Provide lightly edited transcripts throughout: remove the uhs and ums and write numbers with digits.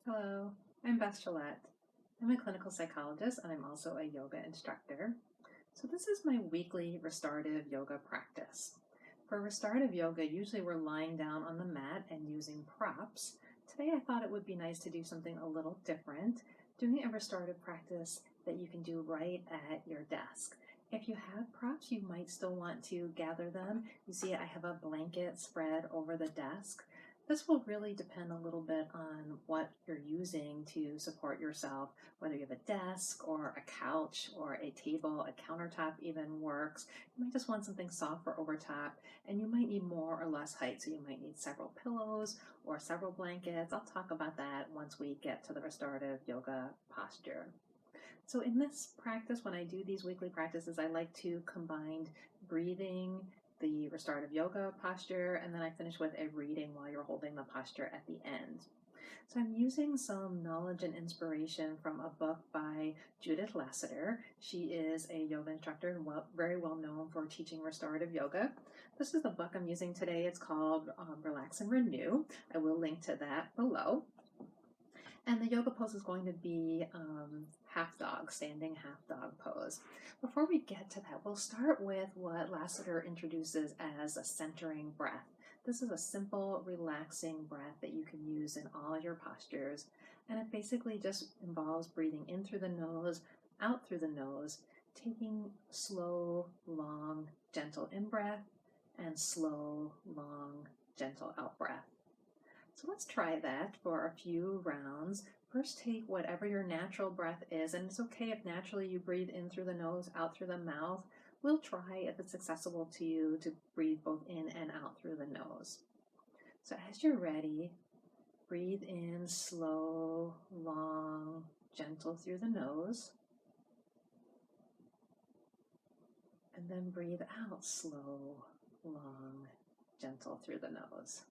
Hello, I'm Beth. I'm a clinical psychologist and I'm also a yoga instructor. So this is my weekly restorative yoga practice. For restorative yoga, usually we're lying down on the mat and using props. Today I thought it would be nice to do something a little different, doing a restorative practice that you can do right at your desk. If you have props, you might still want to gather them. You see I have a blanket spread over the desk. This will really depend a little bit on what you're using to support yourself, whether you have a desk or a couch or a table, a countertop even works. You might just want something soft for over top, and you might need more or less height, so you might need several pillows or several blankets. I'll talk about that once we get to the restorative yoga posture. So in this practice, when I do these weekly practices, I like to combine breathing, the restorative yoga posture, and then I finish with a reading while you're holding the posture at the end. So I'm using some knowledge and inspiration from a book by Judith Lasatar. She is a yoga instructor and very well known for teaching restorative yoga. This is the book I'm using today. It's called Relax and Renew. I will link to that below. And the yoga pose is going to be half dog, standing half dog pose. Before we get to that, we'll start with what Lasater introduces as a centering breath. This is a simple, relaxing breath that you can use in all your postures. And it basically just involves breathing in through the nose, out through the nose, taking slow, long, gentle in-breath, and slow, long, gentle out-breath. So let's try that for a few rounds. First, take whatever your natural breath is, and it's okay if naturally you breathe in through the nose, out through the mouth. We'll try, if it's accessible to you, to breathe both in and out through the nose. So as you're ready, breathe in slow, long, gentle through the nose. And then breathe out slow, long, gentle through the nose.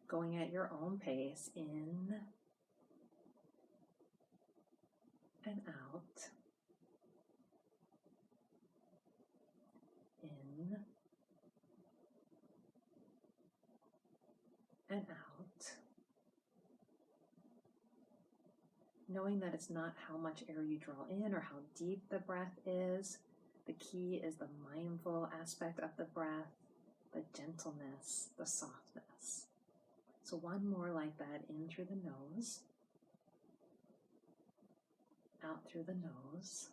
Going at your own pace, in and out, in and out. Knowing that it's not how much air you draw in or how deep the breath is. The key is the mindful aspect of the breath, the gentleness, the softness. So one more like that, in through the nose, out through the nose.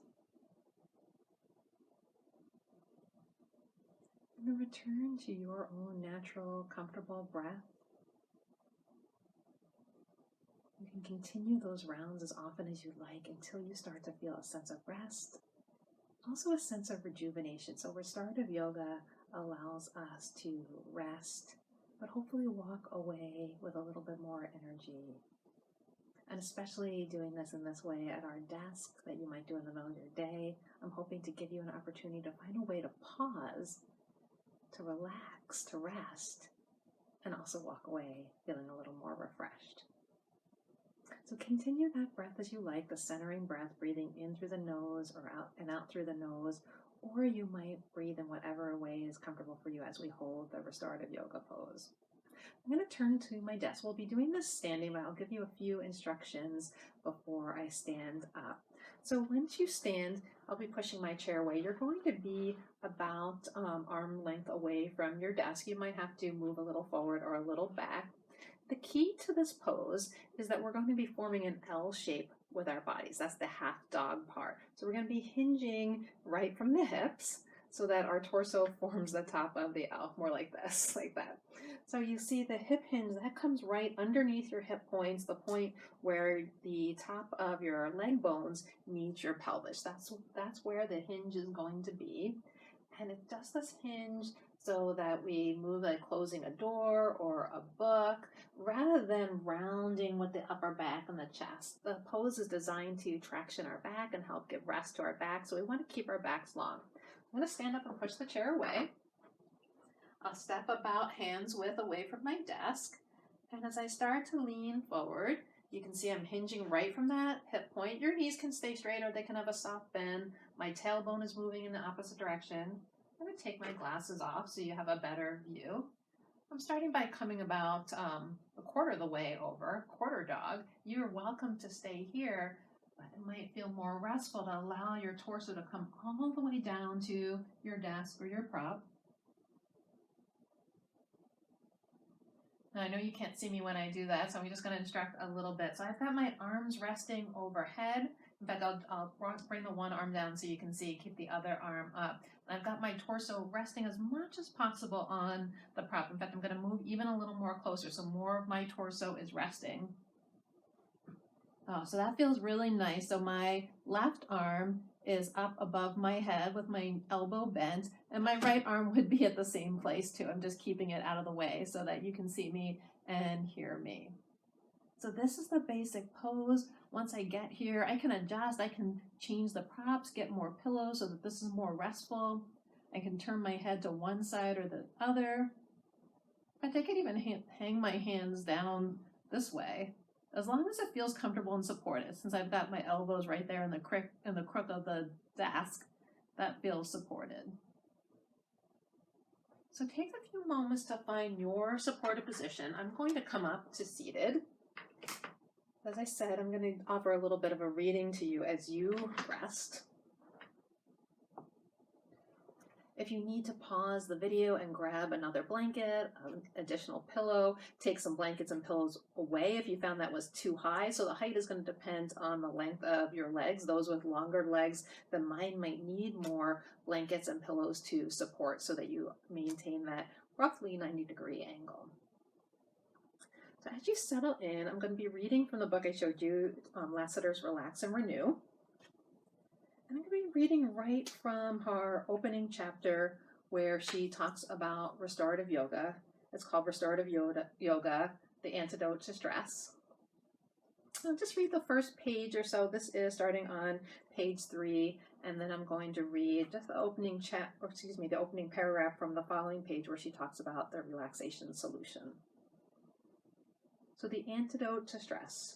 And then return to your own natural, comfortable breath. You can continue those rounds as often as you like until you start to feel a sense of rest, also a sense of rejuvenation. So restorative yoga allows us to rest, but hopefully walk away with a little bit more energy. And especially doing this in this way at our desk that you might do in the middle of your day, I'm hoping to give you an opportunity to find a way to pause, to relax, to rest, and also walk away feeling a little more refreshed. So continue that breath as you like, the centering breath, breathing in through the nose or out and out through the nose, or you might breathe in whatever way is comfortable for you as we hold the restorative yoga pose. I'm going to turn to my desk. We'll be doing this standing, but I'll give you a few instructions before I stand up. So once you stand, I'll be pushing my chair away. You're going to be about arm length away from your desk. You might have to move a little forward or a little back. The key to this pose is that we're going to be forming an L shape with our bodies. That's the half dog part. So we're going to be hinging right from the hips so that our torso forms the top of the L, more like this, like that. So you see the hip hinge, that comes right underneath your hip points, the point where the top of your leg bones meets your pelvis. That's where the hinge is going to be. And it does this hinge so that we move like closing a door or a book rather than rounding with the upper back and the chest. The pose is designed to traction our back and help give rest to our back, so we want to keep our backs long. I'm going to stand up and push the chair away. I'll step about hands width away from my desk, and as I start to lean forward, you can see I'm hinging right from that hip point. Your knees can stay straight or they can have a soft bend. My tailbone is moving in the opposite direction. I'm going to take my glasses off so you have a better view. I'm starting by coming about a quarter of the way over, quarter dog, you're welcome to stay here, but it might feel more restful to allow your torso to come all the way down to your desk or your prop. Now, I know you can't see me when I do that, so I'm just going to instruct a little bit. So I've got my arms resting overhead. In fact, I'll bring the one arm down so you can see, keep the other arm up. I've got my torso resting as much as possible on the prop. In fact, I'm going to move even a little more closer, so more of my torso is resting. Oh, so that feels really nice. So my left arm is up above my head with my elbow bent, and my right arm would be at the same place too. I'm just keeping it out of the way so that you can see me and hear me. So this is the basic pose. Once I get here, I can adjust, I can change the props, get more pillows so that this is more restful. I can turn my head to one side or the other. In fact, I could even hang my hands down this way, as long as it feels comfortable and supported. Since I've got my elbows right there in the crook of the desk, that feels supported. So take a few moments to find your supported position. I'm going to come up to seated. As I said, I'm going to offer a little bit of a reading to you as you rest. If you need to pause the video and grab another blanket, an additional pillow, take some blankets and pillows away if you found that was too high. So the height is going to depend on the length of your legs. Those with longer legs than mine might need more blankets and pillows to support so that you maintain that roughly 90-degree angle. So as you settle in, I'm going to be reading from the book I showed you, Lasater's Relax and Renew. And I'm going to be reading right from her opening chapter where she talks about restorative yoga. It's called Restorative Yoga, the Antidote to Stress. I'll just read the first page or so. This is starting on page 3, and then I'm going to read just the opening the opening paragraph from the following page where she talks about the relaxation solution. So the antidote to stress.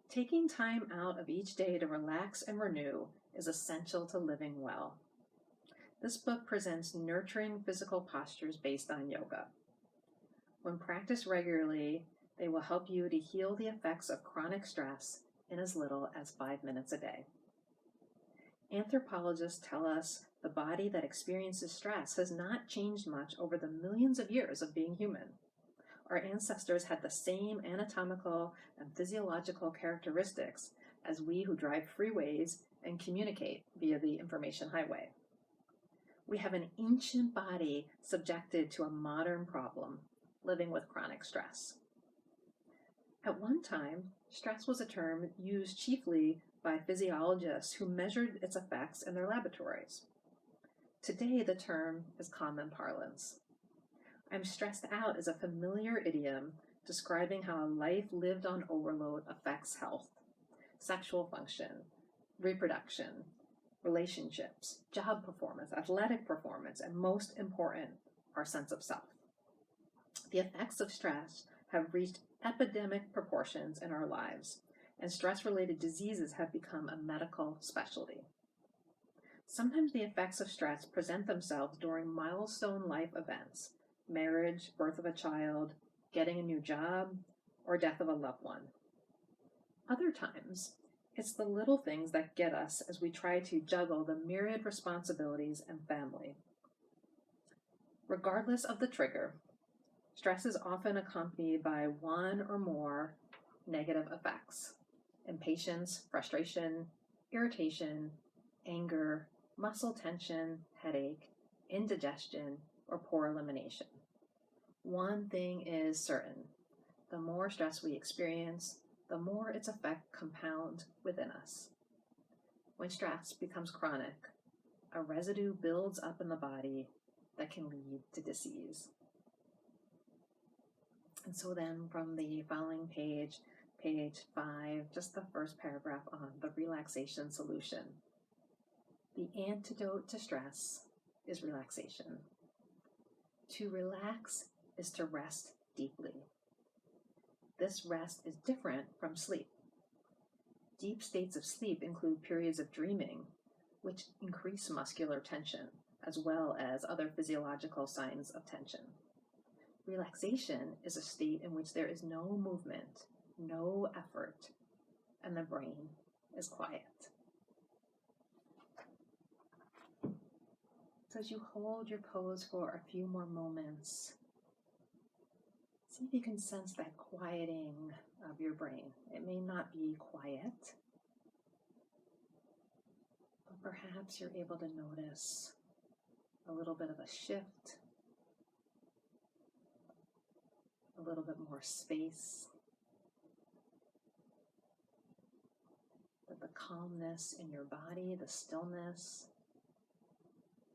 Taking time out of each day to relax and renew is essential to living well. This book presents nurturing physical postures based on yoga. When practiced regularly, they will help you to heal the effects of chronic stress in as little as 5 minutes a day. Anthropologists tell us the body that experiences stress has not changed much over the millions of years of being human. Our ancestors had the same anatomical and physiological characteristics as we who drive freeways and communicate via the information highway. We have an ancient body subjected to a modern problem, living with chronic stress. At one time, stress was a term used chiefly by physiologists who measured its effects in their laboratories. Today, the term is common parlance. I'm stressed out is a familiar idiom describing how a life lived on overload affects health, sexual function, reproduction, relationships, job performance, athletic performance, and most important, our sense of self. The effects of stress have reached epidemic proportions in our lives, and stress-related diseases have become a medical specialty. Sometimes the effects of stress present themselves during milestone life events, marriage, birth of a child, getting a new job, or death of a loved one. Other times, it's the little things that get us as we try to juggle the myriad responsibilities and family. Regardless of the trigger, stress is often accompanied by one or more negative effects: impatience, frustration, irritation, anger, muscle tension, headache, indigestion, or poor elimination. One thing is certain: the more stress we experience, the more its effects compound within us. When stress becomes chronic, a residue builds up in the body that can lead to disease. And so then from the following page, page 5, just the first paragraph on the relaxation solution. The antidote to stress is relaxation. To relax is to rest deeply. This rest is different from sleep. Deep states of sleep include periods of dreaming, which increase muscular tension, as well as other physiological signs of tension. Relaxation is a state in which there is no movement, no effort, and the brain is quiet. So as you hold your pose for a few more moments, see if you can sense that quieting of your brain. It may not be quiet, but perhaps you're able to notice a little bit of a shift, a little bit more space, that the calmness in your body, the stillness,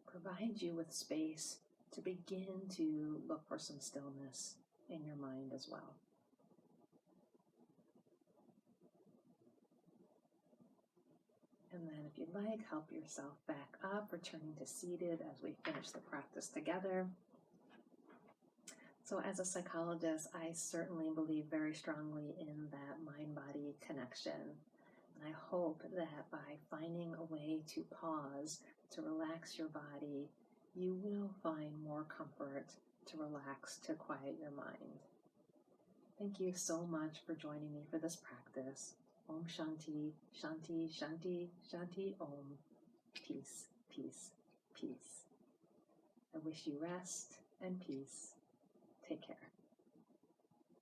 provides you with space to begin to look for some stillness in your mind as well. And then if you'd like, help yourself back up, returning to seated as we finish the practice together. So as a psychologist, I certainly believe very strongly in that mind-body connection. And I hope that by finding a way to pause, to relax your body, you will find more comfort to relax, to quiet your mind. Thank you so much for joining me for this practice. Om Shanti, Shanti, Shanti, Shanti, Om. Peace, peace, peace. I wish you rest and peace. Take care.